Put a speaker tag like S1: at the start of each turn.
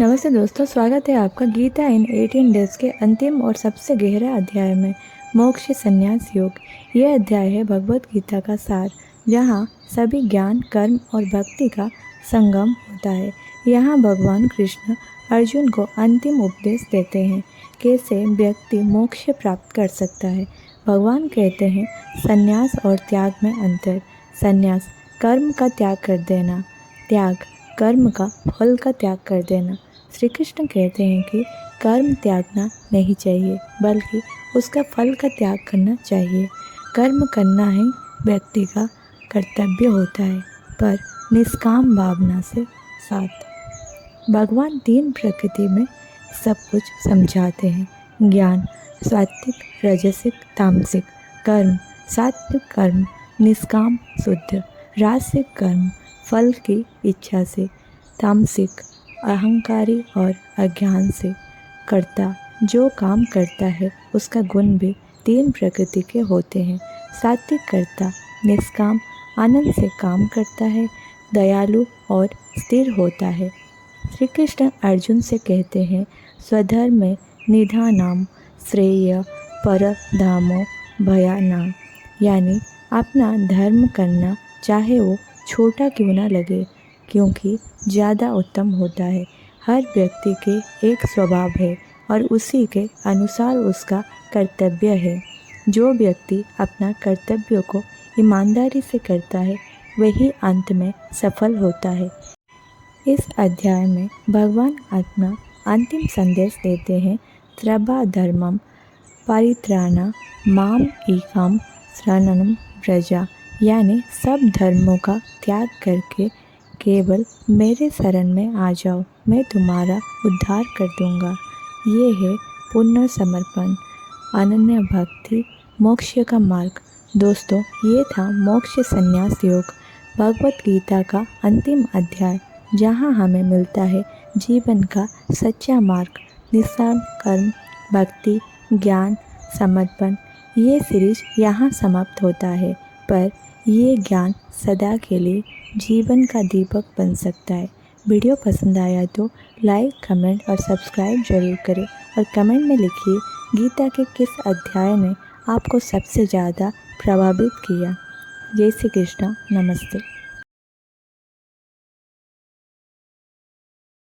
S1: नमस्ते दोस्तों, स्वागत है आपका गीता इन 18 डेज के अंतिम और सबसे गहरा अध्याय में मोक्ष संन्यास योग। यह अध्याय है भगवत गीता का सार, जहाँ सभी ज्ञान, कर्म और भक्ति का संगम होता है। यहाँ भगवान कृष्ण अर्जुन को अंतिम उपदेश देते हैं, कैसे व्यक्ति मोक्ष प्राप्त कर सकता है। भगवान कहते हैं संन्यास और त्याग में अंतर। संन्यास कर्म का त्याग कर देना, त्याग कर्म का फल का त्याग कर देना। श्री कृष्ण कहते हैं कि कर्म त्यागना नहीं चाहिए, बल्कि उसका फल का त्याग करना चाहिए। कर्म करना ही व्यक्ति का कर्तव्य होता है, पर निष्काम भावना से साथ। भगवान तीन प्रकृति में सब कुछ समझाते हैं। ज्ञान सात्विक, रजसिक, तामसिक। कर्म सात्विक कर्म निष्काम शुद्ध, राजसिक कर्म फल की इच्छा से, तामसिक अहंकारी और अज्ञान से। कर्ता जो काम करता है उसका गुण भी तीन प्रकृति के होते हैं। सात्विक कर्ता निष्काम आनंद से काम करता है, दयालु और स्थिर होता है। श्री कृष्ण अर्जुन से कहते हैं स्वधर्म में निधानाम श्रेय परधामो भयानाम, यानी अपना धर्म करना चाहे वो छोटा क्यों ना लगे, क्योंकि ज़्यादा उत्तम होता है। हर व्यक्ति के एक स्वभाव है और उसी के अनुसार उसका कर्तव्य है। जो व्यक्ति अपना कर्तव्य को ईमानदारी से करता है वही अंत में सफल होता है। इस अध्याय में भगवान अपना अंतिम संदेश देते हैं त्र्यंबा धर्मम परित्राणा माम एकम शरणं व्रजा, यानी सब धर्मों का त्याग करके केवल मेरे शरण में आ जाओ, मैं तुम्हारा उद्धार कर दूंगा। ये है पूर्ण समर्पण, अनन्य भक्ति, मोक्ष का मार्ग। दोस्तों, ये था मोक्ष संन्यास योग, भगवत गीता का अंतिम अध्याय, जहाँ हमें मिलता है जीवन का सच्चा मार्ग, निष्काम कर्म, भक्ति, ज्ञान, समर्पण। ये सीरीज यहाँ समाप्त होता है, पर ये ज्ञान सदा के लिए जीवन का दीपक बन सकता है। वीडियो पसंद आया तो लाइक, कमेंट और सब्सक्राइब जरूर करें और कमेंट में लिखिए गीता के किस अध्याय ने आपको सबसे ज़्यादा प्रभावित किया। जय श्री कृष्ण, नमस्ते।